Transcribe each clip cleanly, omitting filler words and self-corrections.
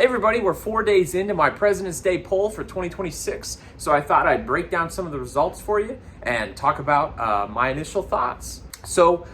Hey everybody, we're 4 days into my President's Day poll for 2026, so I thought I'd break down some of the results for you and talk about my initial thoughts. So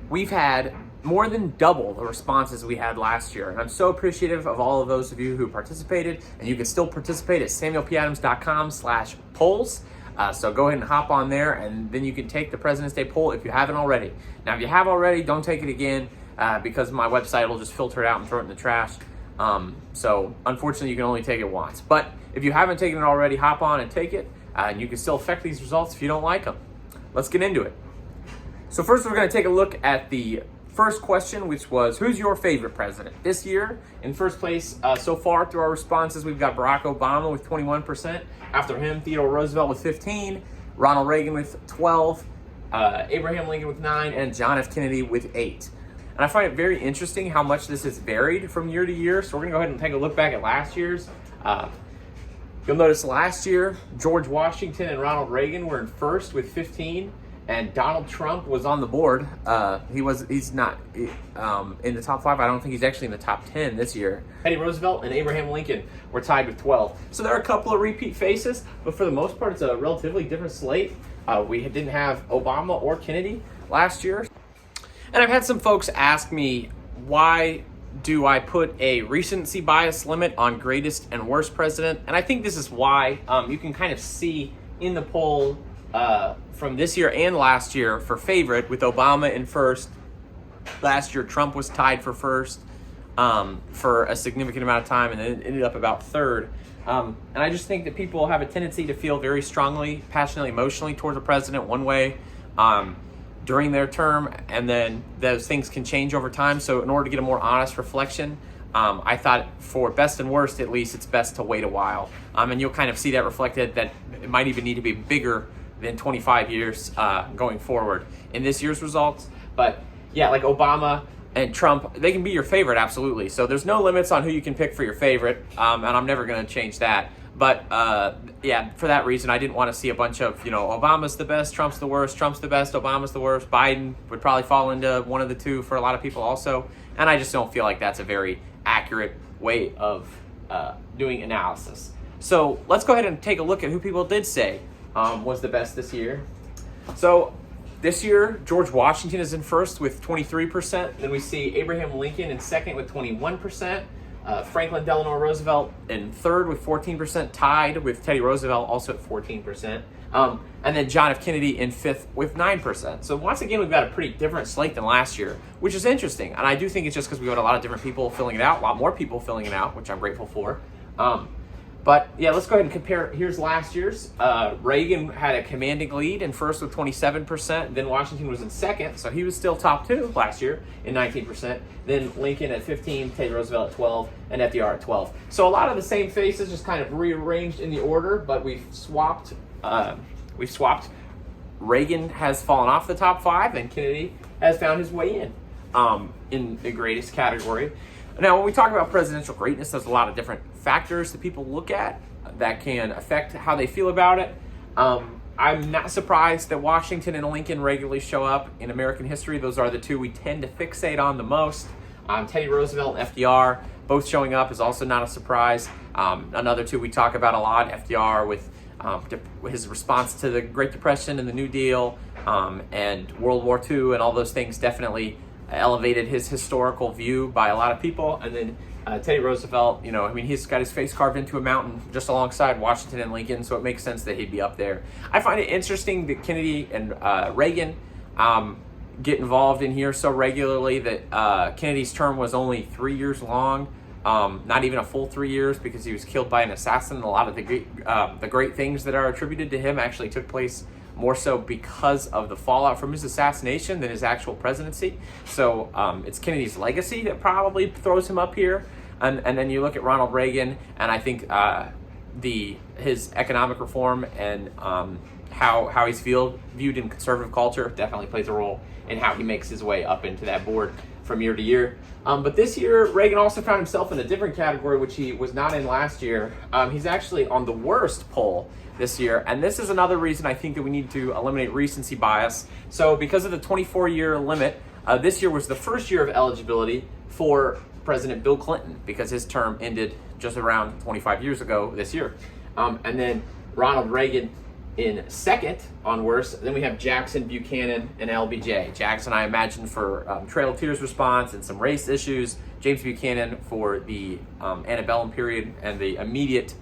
we've had more than double the responses we had last year, and I'm so appreciative of all of those of you who participated, and you can still participate at samuelpadams.com/polls. So go ahead and hop on there, and then you can take the President's Day poll if you haven't already. Now, if you have already, don't take it again because my website will just filter it out and throw it in the trash. So unfortunately, you can only take it once. But if you haven't taken it already, hop on and take it, and you can still affect these results if you don't like them. Let's get into it. So first, we're going to take a look at the first question, which was, who's your favorite president? This year, in first place so far through our responses, we've got Barack Obama with 21%. After him, Theodore Roosevelt with 15%, Ronald Reagan with 12%, Abraham Lincoln with 9%, and John F. Kennedy with 8%. And I find it very interesting how much this has varied from year to year. So we're going to go ahead and take a look back at last year's. You'll notice last year, George Washington and Ronald Reagan were in first with 15%, and Donald Trump was on the board. He's not in the top 5. I don't think he's actually in the top 10 this year. Teddy Roosevelt and Abraham Lincoln were tied with 12. So there are a couple of repeat faces, but for the most part, it's a relatively different slate. We didn't have Obama or Kennedy last year. And I've had some folks ask me, why do I put a recency bias limit on greatest and worst president? And I think this is why. You can kind of see in the poll from this year and last year for favorite, with Obama in first. Last year, Trump was tied for first for a significant amount of time, and then ended up about third. And I just think that people have a tendency to feel very strongly, passionately, emotionally towards a president one way during their term, and then those things can change over time. So in order to get a more honest reflection, I thought for best and worst, at least, it's best to wait a while. And you'll kind of see that reflected, that it might even need to be bigger than 25 years going forward in this year's results. But yeah, like Obama and Trump, they can be your favorite, absolutely. So there's no limits on who you can pick for your favorite, and I'm never going to change that. But yeah, for that reason, I didn't want to see a bunch of, Obama's the best, Trump's the worst, Trump's the best, Obama's the worst. Biden would probably fall into one of the two for a lot of people also. And I just don't feel like that's a very accurate way of doing analysis. So let's go ahead and take a look at who people did say was the best this year. So this year, George Washington is in first with 23%. Then we see Abraham Lincoln in second with 21%. Franklin Delano Roosevelt in third with 14%, tied with Teddy Roosevelt also at 14%. And then John F. Kennedy in fifth with 9%. So once again, we've got a pretty different slate than last year, which is interesting. And I do think it's just because we've got a lot of different people filling it out, a lot more people filling it out, which I'm grateful for. But yeah, let's go ahead and compare. Here's last year's. Reagan had a commanding lead in first with 27%. Then Washington was in second, so he was still top two last year in 19%. Then Lincoln at 15, Teddy Roosevelt at 12, and FDR at 12. So a lot of the same faces, just kind of rearranged in the order, but we've swapped. Reagan has fallen off the top 5, and Kennedy has found his way in the greatest category. Now, when we talk about presidential greatness, there's a lot of different factors that people look at that can affect how they feel about it. I'm not surprised that Washington and Lincoln regularly show up in American history. Those are the two we tend to fixate on the most. Teddy Roosevelt and FDR both showing up is also not a surprise. Another two we talk about a lot, FDR with his response to the Great Depression and the New Deal and World War II and all those things definitely elevated his historical view by a lot of people. And then Teddy Roosevelt, he's got his face carved into a mountain just alongside Washington and Lincoln, so it makes sense that he'd be up there. I find it interesting that Kennedy and Reagan get involved in here so regularly, that Kennedy's term was only 3 years long, not even a full 3 years, because he was killed by an assassin. A lot of the great things that are attributed to him actually took place more so because of the fallout from his assassination than his actual presidency. So it's Kennedy's legacy that probably throws him up here. And then you look at Ronald Reagan, and I think his economic reform and how he's viewed in conservative culture definitely plays a role in how he makes his way up into that board from year to year. But this year, Reagan also found himself in a different category, which he was not in last year. He's actually on the worst poll this year, and this is another reason I think that we need to eliminate recency bias. So because of the 24-year limit, this year was the first year of eligibility for President Bill Clinton, because his term ended just around 25 years ago this year. And then Ronald Reagan in second on worst. Then we have Jackson, Buchanan, and LBJ. Jackson, I imagine, for Trail of Tears response and some race issues. James Buchanan for the antebellum period and the immediate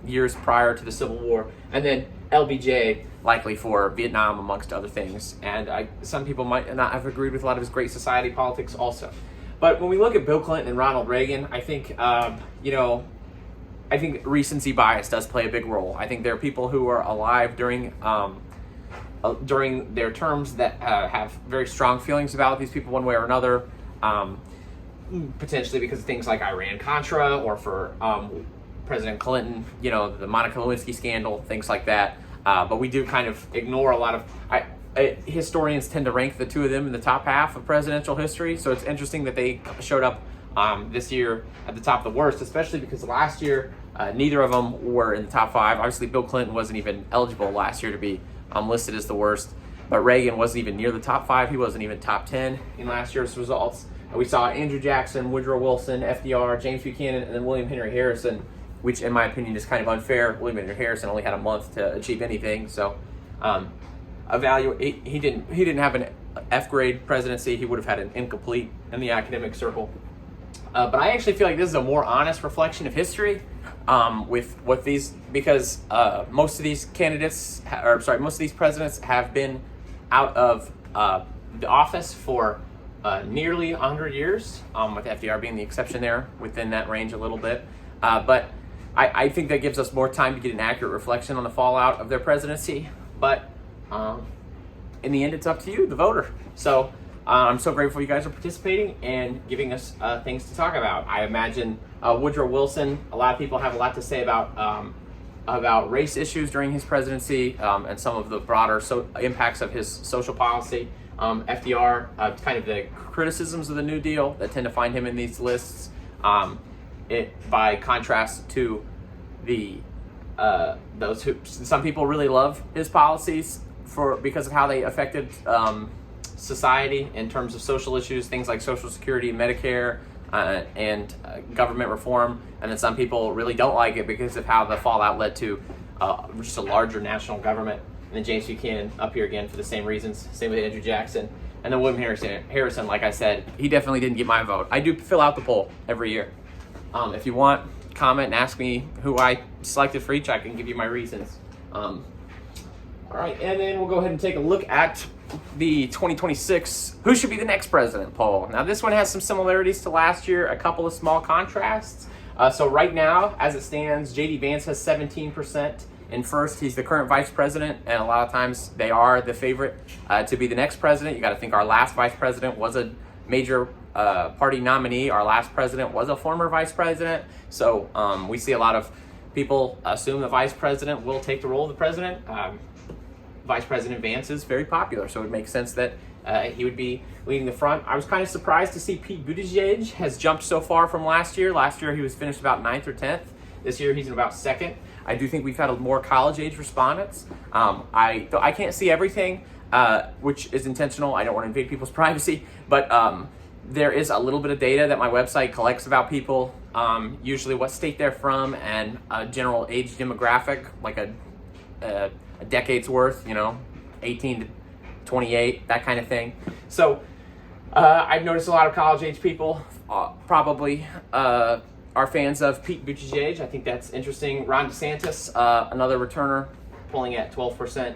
years prior to the Civil War. And then LBJ likely for Vietnam, amongst other things. And some people might not have agreed with a lot of his Great Society politics also. But when we look at Bill Clinton and Ronald Reagan, I think, I think recency bias does play a big role. I think there are people who are alive during their terms that have very strong feelings about these people one way or another, potentially because of things like Iran-Contra, or for President Clinton, the Monica Lewinsky scandal, things like that. But we do kind of ignore a lot of... historians tend to rank the two of them in the top half of presidential history, so it's interesting that they showed up this year at the top of the worst, especially because last year neither of them were in the top five. Obviously, Bill Clinton wasn't even eligible last year to be listed as the worst, but Reagan wasn't even near the top five. He wasn't even top 10 in last year's results. And we saw Andrew Jackson, Woodrow Wilson, FDR, James Buchanan, and then William Henry Harrison, which in my opinion is kind of unfair. William Henry Harrison only had a month to achieve anything, so he didn't have an F grade presidency. He would have had an incomplete in the academic circle. But I actually feel like this is a more honest reflection of history with what because most of these most of these presidents have been out of the office for nearly 100 years, with FDR being the exception there, within that range a little bit. But I think that gives us more time to get an accurate reflection on the fallout of their presidency. But in the end, it's up to you, the voter. So I'm so grateful you guys are participating and giving us things to talk about. I imagine Woodrow Wilson, a lot of people have a lot to say about race issues during his presidency, and some of the broader impacts of his social policy. FDR, kind of the criticisms of the New Deal that tend to find him in these lists, by contrast to those who, some people really love his policies because of how they affected society in terms of social issues, things like Social Security, Medicare, and government reform. And then some people really don't like it because of how the fallout led to just a larger national government. And then James Buchanan up here again for the same reasons. Same with Andrew Jackson. And then William Harrison, like I said, he definitely didn't get my vote. I do fill out the poll every year. If you want, comment and ask me who I selected for each. I can give you my reasons. All right, and then we'll go ahead and take a look at the 2026 Who Should Be the Next President poll. Now, this one has some similarities to last year, a couple of small contrasts. So right now, as it stands, J.D. Vance has 17% in first. He's the current vice president, and a lot of times they are the favorite to be the next president. You got to think our last vice president was a major party nominee. Our last president was a former vice president. So we see a lot of people assume the vice president will take the role of the president. Vice President Vance is very popular, so it makes sense that he would be leading the front. I was kind of surprised to see Pete Buttigieg has jumped so far from last year. Last year he was finished about 9th or 10th. This year he's in about 2nd. I do think we've had more college-age respondents. I can't see everything, which is intentional. I don't want to invade people's privacy, but there is a little bit of data that my website collects about people, usually what state they're from and a general age demographic, like a decade's worth, 18 to 28, that kind of thing. So I've noticed a lot of college-age people probably are fans of Pete Buttigieg. I think that's interesting. Ron DeSantis, another returner, pulling at 12%.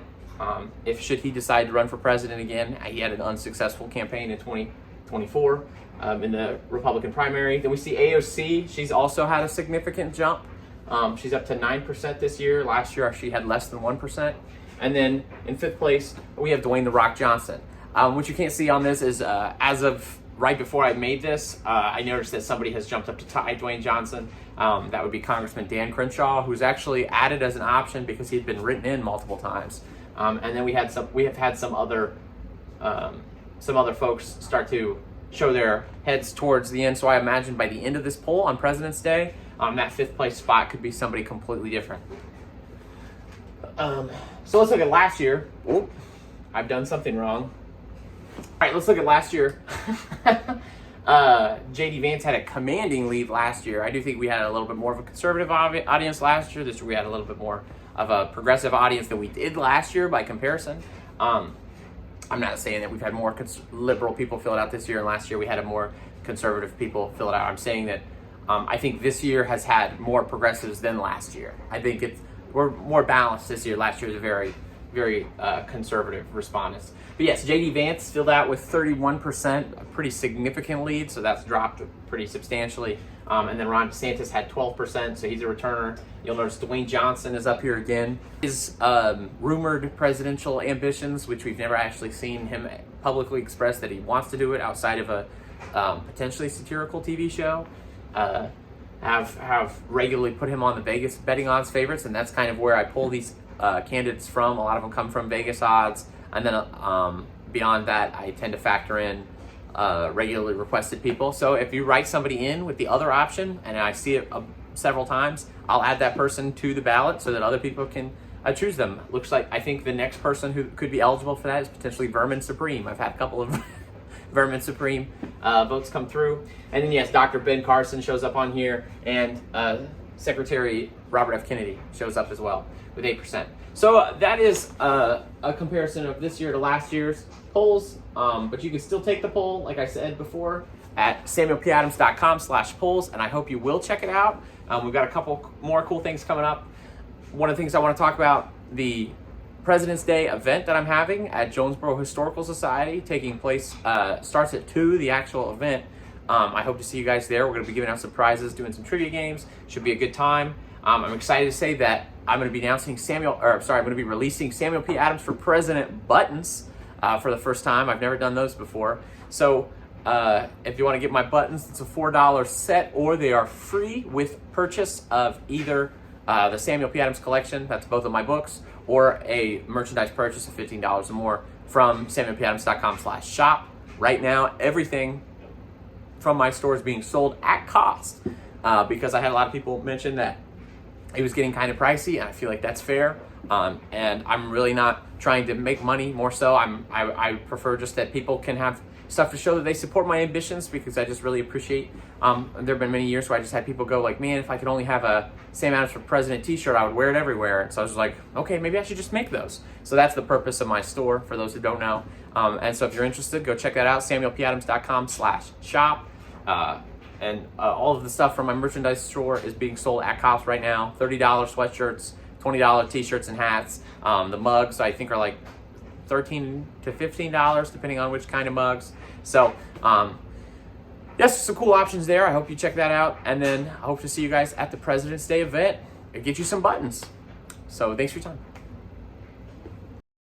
Should he decide to run for president again, he had an unsuccessful campaign in 2024 in the Republican primary. Then we see AOC. She's also had a significant jump. She's up to 9% this year. Last year she had less than 1%. And then in 5th place, we have Dwayne "The Rock" Johnson. What you can't see on this is as of right before I made this, I noticed that somebody has jumped up to tie Dwayne Johnson. That would be Congressman Dan Crenshaw, who's actually added as an option because he'd been written in multiple times. And then we have had some other folks start to show their heads towards the end. So I imagine by the end of this poll on President's Day, that 5th place spot could be somebody completely different. So let's look at last year. I've done something wrong. All right, let's look at last year. JD Vance had a commanding lead last year. I do think we had a little bit more of a conservative audience last year. This year we had a little bit more of a progressive audience than we did last year by comparison. I'm not saying that we've had more liberal people fill it out this year, and last year we had a more conservative people fill it out. I'm saying that I think this year has had more progressives than last year. I think we're more balanced this year. Last year was a very, very conservative respondents. But yes, JD Vance filled out with 31%, a pretty significant lead, so that's dropped pretty substantially. And then Ron DeSantis had 12%, so he's a returner. You'll notice Dwayne Johnson is up here again. His rumored presidential ambitions, which we've never actually seen him publicly express that he wants to do it outside of a potentially satirical TV show, have regularly put him on the Vegas betting odds favorites, and that's kind of where I pull these candidates from. A lot of them come from Vegas odds, and then beyond that, I tend to factor in regularly requested people. So if you write somebody in with the other option, and I see it several times, I'll add that person to the ballot so that other people can choose them. Looks like I think the next person who could be eligible for that is potentially Vermin Supreme. I've had a couple of Vermin Supreme votes come through. And then yes, Dr. Ben Carson shows up on here, and Secretary Robert F. Kennedy shows up as well with 8%. So that is a comparison of this year to last year's polls, but you can still take the poll, like I said before, at samuelpadams.com/polls, and I hope you will check it out. We've got a couple more cool things coming up. One of the things I want to talk about, the President's Day event that I'm having at Jonesboro Historical Society, taking place, starts at 2, the actual event. I hope to see you guys there. We're going to be giving out some prizes, doing some trivia games. Should be a good time. I'm excited to say that I'm going to be announcing I'm going to be releasing Samuel P. Adams for President buttons for the first time. I've never done those before. So if you want to get my buttons, it's a $4 set, or they are free with purchase of either the Samuel P. Adams collection, that's both of my books, or a merchandise purchase of $15 or more from samuelpadams.com/shop. Right now, everything from my store is being sold at cost because I had a lot of people mention that it was getting kind of pricey, and I feel like that's fair. And I'm really not trying to make money. More so, I prefer just that people can have stuff to show that they support my ambitions, because I just really appreciate. There have been many years where I just had people go like, "Man, if I could only have a Sam Adams for President T-shirt, I would wear it everywhere." And so I was like, "Okay, maybe I should just make those." So that's the purpose of my store. For those who don't know, and so if you're interested, go check that out. samuelpadams.com/shop. And all of the stuff from my merchandise store is being sold at cost right now. $30 sweatshirts, $20 t-shirts and hats. The mugs I think are like $13 to $15 depending on which kind of mugs. So yes, some cool options there. I hope you check that out. And then I hope to see you guys at the President's Day event and get you some buttons. So thanks for your time.